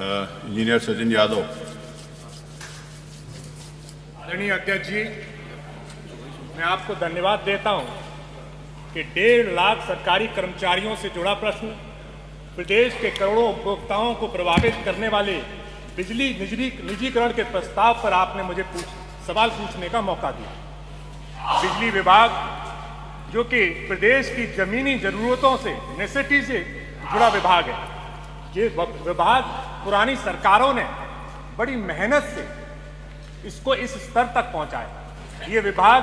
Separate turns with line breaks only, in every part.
Engineer Sachin Yadav.
आदरणीय अध्यक्ष जी, मैं आपको धन्यवाद देता हूं कि 1.5 लाख सरकारी कर्मचारियों से जुड़ा प्रश्न, प्रदेश के करोड़ों उपभोक्ताओं को प्रभावित करने वाले बिजली निजीकरण के प्रस्ताव पर आपने मुझे सवाल पूछने का मौका दिया। बिजली विभाग, जो कि प्रदेश की जमीनी जरूरतों से, नेसेसिटी से जुड़ा विभाग है, ये विभाग पुरानी सरकारों ने बड़ी मेहनत से इसको इस स्तर तक पहुंचाया। ये विभाग,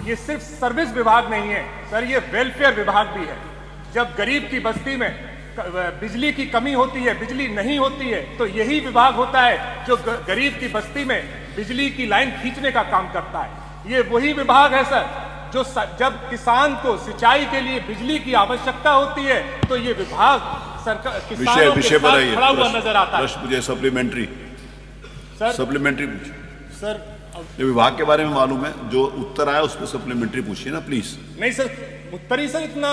ये सिर्फ सर्विस विभाग नहीं है सर, ये वेलफेयर विभाग भी है। जब गरीब की बस्ती में बिजली की कमी होती है, बिजली नहीं होती है, तो यही विभाग होता है जो गरीब की बस्ती में बिजली की लाइन खींचने का काम करता है। ये वही विभाग है सर जो जब किसान को सिंचाई के लिए बिजली की आवश्यकता होती है तो ये विभाग सरकार किसानों के साथ खड़ा हुआ नजर आता है।
मुझे सप्लीमेंट्री पूछिए
सर।
जो विभाग के बारे में मालूम है, जो उत्तर आया उस पर सप्लीमेंट्री पूछिए ना प्लीज।
नहीं सर, उत्तर ही सर इतना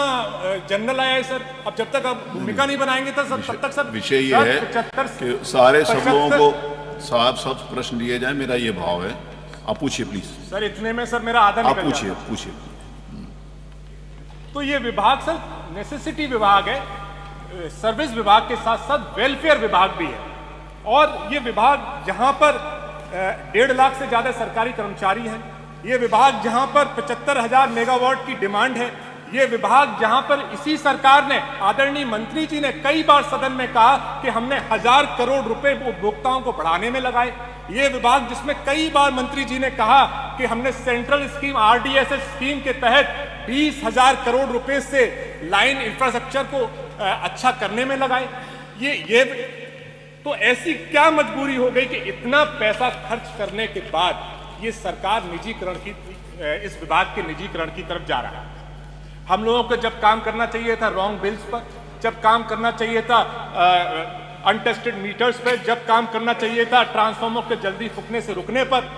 जनरल आया है सर। अब जब तक आप भूमिका नहीं बनाएंगे तो सर तब तक सर
विषय ये है कि सारे सब लोगों को सब प्रश्न दिए जाए, मेरा ये भाव है। आप पूछिए प्लीज
सर। इतने में सर मेरा आधा
आप पूछिए।
तो ये विभाग सर नेसेसिटी विभाग है, सर्विस विभाग के साथ साथ वेलफेयर विभाग भी है। और ये विभाग जहां पर 1.5 लाख से ज्यादा सरकारी कर्मचारी हैं, ये विभाग जहां पर 75,000 मेगावाट की डिमांड है, ये विभाग जहां पर इसी सरकार ने, आदरणीय मंत्री जी ने कई बार सदन में कहा कि हमने 1000 करोड़ रुपए उपभोक्ताओं को बढ़ाने में लगाए, ये विभाग जिसमें कई बार मंत्री जी ने कहा कि हमने सेंट्रल स्कीम RDSS स्कीम के तहत 20,000 करोड़ रुपए से लाइन इंफ्रास्ट्रक्चर को अच्छा करने में लगाए। ये तो ऐसी क्या मजबूरी हो गई कि इतना पैसा खर्च करने के बाद ये सरकार निजीकरण की, इस विभाग के निजीकरण की तरफ जा रहा है। हम लोगों को जब काम करना चाहिए था रॉन्ग बिल्स पर, जब काम करना चाहिए था अनटेस्टेड मीटर्स पर, जब काम करना चाहिए था ट्रांसफार्मर के जल्दी फूकने से रुकने पर,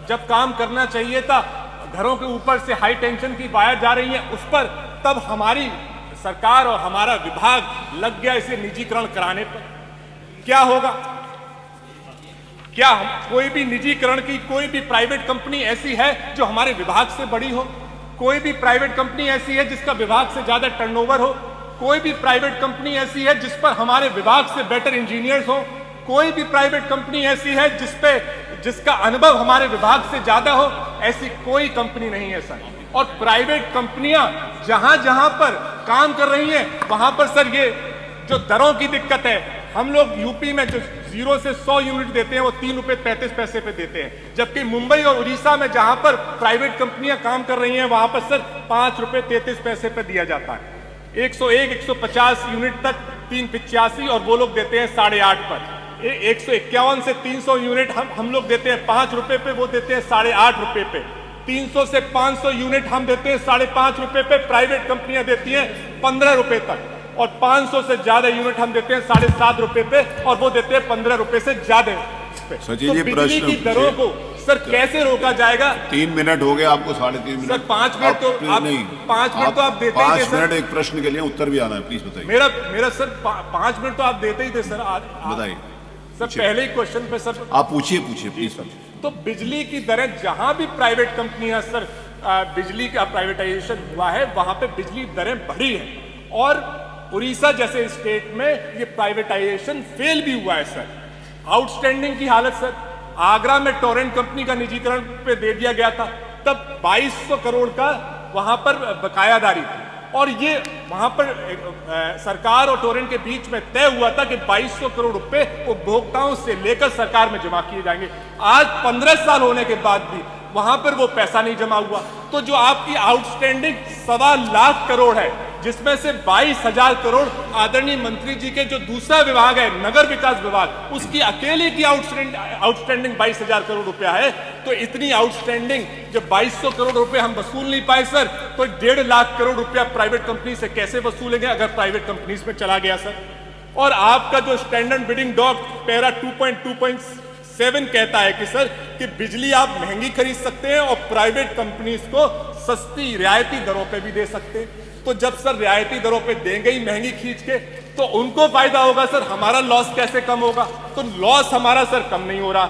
जब काम करना चाहिए था घरों के ऊपर से हाई टेंशन की वायर जा रही है उस पर, तब हमारी सरकार और हमारा विभाग लग गया इसे निजीकरण कराने पर। क्या होगा? क्या कोई भी निजीकरण की कोई भी प्राइवेट कंपनी ऐसी है जो हमारे विभाग से बड़ी हो? कोई भी प्राइवेट कंपनी ऐसी है जिसका विभाग से ज्यादा टर्नओवर हो? कोई भी प्राइवेट कंपनी ऐसी है जिस पर हमारे विभाग से बेटर इंजीनियर्स हो? कोई भी प्राइवेट कंपनी ऐसी है जिसका अनुभव हमारे विभाग से ज्यादा हो? ऐसी कोई कंपनी नहीं है सर। और प्राइवेट कंपनियां जहां जहां पर काम कर रही हैं वहां पर सर ये जो दरों की दिक्कत है, हम लोग यूपी में जो 0 से 100 यूनिट देते हैं वो 3 रुपए 35 पैसे पे देते हैं, जबकि मुंबई और उड़ीसा में जहां पर प्राइवेट कंपनियां काम कर रही हैं वहां पर सर 5 रुपए 33 पैसे पे दिया जाता है। 101 150 यूनिट तक 385 और वो लोग देते हैं 8.5 पर। 151 से 300 यूनिट हम लोग देते हैं 5 रुपए पे, वो देते हैं 8.5 रुपए पे। 300 से 500 यूनिट हम देते हैं 5.5 रुपए पे, प्राइवेट कंपनियां देती हैं 15 रुपए तक। और 500 से ज्यादा यूनिट हम देते हैं 7.5 रुपए पे और वो देते हैं 15 रुपए से ज्यादा पे। तो बिजली की दरों को सर कैसे रोका जाएगा?
3 मिनट हो गए आपको, 3.5 मिनट।
सर 5 मिनट तो आप
नहीं,
5 मिनट तो आप देते ही थे सर।
5 मिनट एक प्रश्न के लिए उत्तर भी आना है, प्लीज बताइए।
मेरा सर 5 मिनट तो आप देते ही थे सर।
बताइए
सर। पहले ही क्वेश्चन पे सर
आप पूछिए प्लीज सर।
तो बिजली की दरें जहां भी प्राइवेट कंपनियां सर बिजली का प्राइवेटाइजेशन हुआ है वहां पे बिजली दरें बढ़ी है। और उड़ीसा जैसे स्टेट में ये प्राइवेटाइजेशन फेल भी हुआ है सर। आउटस्टैंडिंग की हालत सर, आगरा में टोरेंट कंपनी का निजीकरण पे दे दिया गया था, तब 2200 करोड़ का वहां पर बकायादारी थी और ये वहां पर सरकार और टोरेंट के बीच में तय हुआ था कि 2200 करोड़ रुपए उपभोक्ताओं से लेकर सरकार में जमा किए जाएंगे। आज 15 साल होने के बाद भी वहां पर वो पैसा नहीं जमा हुआ। तो जो आपकी आउटस्टैंडिंग 1.25 लाख करोड़ है, जिसमें से 22,000 करोड़ आदरणीय मंत्री जी के जो दूसरा विभाग है नगर विकास विभाग, उसकी अकेले की आउटस्टैंडिंग 22,000 करोड़ रुपया है। तो इतनी आउटस्टैंडिंग जब 2200 करोड़ रुपए हम वसूल नहीं पाए सर, तो 1.5 लाख करोड़ रुपया प्राइवेट कंपनी से कैसे वसूलेंगे अगर प्राइवेट कंपनीज में चला गया सर? और आपका जो स्टैंडर्ड बिडिंग डॉक पैरा 2.2.7 कहता है कि सर कि बिजली आप महंगी खरीद सकते हैं और प्राइवेट कंपनीज को सस्ती रियायती दरों पे भी दे सकते हैं। तो जब सर रियायती दरों पे देंगे ही महंगी खींच के, तो उनको फायदा होगा सर, हमारा लॉस कैसे कम होगा? तो लॉस हमारा सर कम नहीं हो रहा,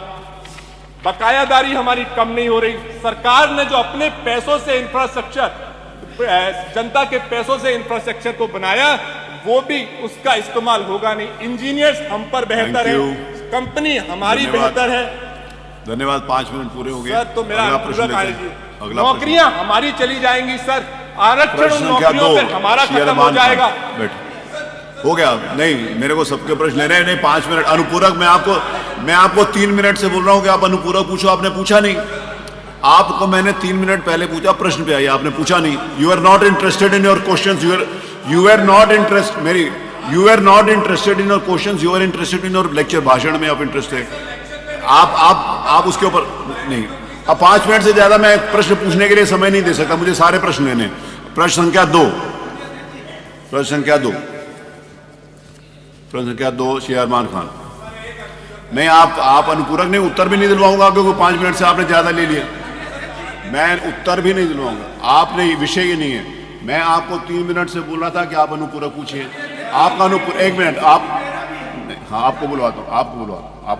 बकायादारी हमारी कम नहीं हो रही। सरकार ने जो अपने पैसों से इंफ्रास्ट्रक्चर, जनता के पैसों से इंफ्रास्ट्रक्चर को बनाया, वो भी उसका इस्तेमाल होगा नहीं। इंजीनियर्स हम पर बेहतर है, कंपनी हमारी बेहतर है।
धन्यवाद, 5 मिनट पूरे हो गए
सर तो मेरा
अगला
पूरा
प्रश्न लेते हैं।
नौकरियां हमारी चली जाएंगी सर, आरक्षण उन
प्रश्न संख्या
नौकरियों
2
पे हमारा खत्म हो जाएगा।
हो गया? नहीं, मेरे को सबके प्रश्न ले रहे हैं। नहीं, 5 मिनट अनुपूरक। मैं आपको 3 मिनट से बोल रहा हूं कि आप अनुपूरक पूछो, आपने पूछा नहीं। आपको मैंने 3 मिनट पहले पूछा, प्रश्न पे आइए, आपने पूछा नहीं। You are not interested in your questions, you are not interested in your questions, you are interested in your lecture. भाषण में आप इंटरेस्ट है, आप उसके ऊपर नहीं। अब 5 मिनट से ज्यादा मैं प्रश्न पूछने के लिए समय नहीं दे सकता, मुझे सारे प्रश्न लेने। प्रश्न संख्या 2 श्री अरमान खान। नहीं, आप अनुपूरक नहीं, उत्तर भी नहीं दिलवाऊंगा क्योंकि 5 मिनट से आपने ज्यादा ले लिया। मैं उत्तर भी नहीं दिलवाऊंगा, आपने विषय ही नहीं है। मैं आपको 3 मिनट से बोल रहा था कि आप अनुपूरक पूछिए। आपका अनुपूरक 1 मिनट हाँ, आपको बुलवाता हूँ, आपको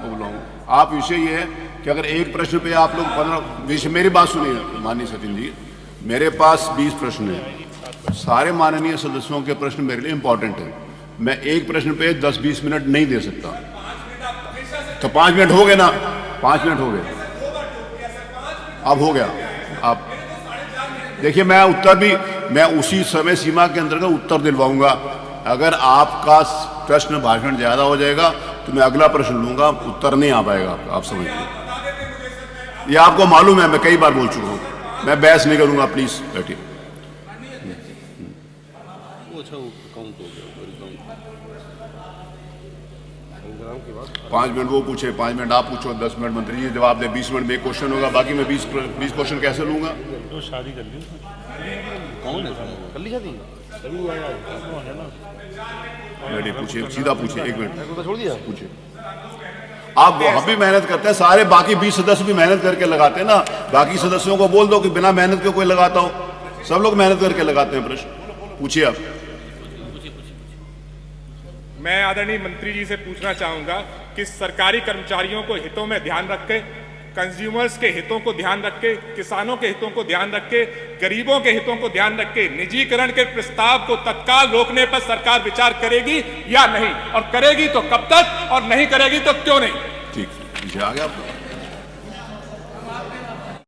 बुलवाऊंगा। आप विषय ये है कि अगर एक प्रश्न पे आप लोग 15 विषय, मेरी बात सुनिए माननीय सचिन जी, मेरे पास 20 प्रश्न हैं। सारे माननीय सदस्यों के प्रश्न मेरे लिए इंपॉर्टेंट है। मैं एक प्रश्न पे 10-20 मिनट नहीं दे सकता। तो 5 मिनट हो गए ना, 5 मिनट हो गए, अब हो गया। आप देखिए, मैं उसी समय सीमा के अंतर्गत उत्तर दिलवाऊंगा। अगर आपका प्रश्न भाषण ज्यादा हो जाएगा तो मैं अगला प्रश्न लूंगा, उत्तर नहीं आ पाएगा आपका, आप समझिए। ये आपको मालूम है, मैं कई बार बोल चुका हूं। मैं बहस नहीं करूंगा, प्लीज बैठिए। 5 मिनट वो पूछे, 5 मिनट आप पूछो, 10 मिनट मंत्री जी जवाब दे, 20 मिनट में एक क्वेश्चन होगा, बाकी मैं 20 क्वेश्चन कैसे लूंगा?
तो शादी कर ली कौन है? कर ली शादी?
बैठिए, पूछिए, सीधा पूछिए, 1 मिनट
छोड़ दिया,
पूछिए। आप हम भी मेहनत करते हैं, सारे बाकी 20 सदस्य भी मेहनत करके लगाते हैं ना। बाकी सदस्यों को बोल दो कि बिना मेहनत के कोई लगाता हो, सब लोग मेहनत करके लगाते हैं। प्रश्न पूछिए आप।
मैं आदरणीय मंत्री जी से पूछना चाहूंगा कि सरकारी कर्मचारियों को हितों में ध्यान रख के, कंज्यूमर्स के हितों को ध्यान रख के, किसानों के हितों को ध्यान रख के, गरीबों के हितों को ध्यान रख के निजीकरण के प्रस्ताव को तत्काल रोकने पर सरकार विचार करेगी या नहीं, और करेगी तो कब तक, और नहीं करेगी तो क्यों नहीं?
ठीक, पीछे आ गया।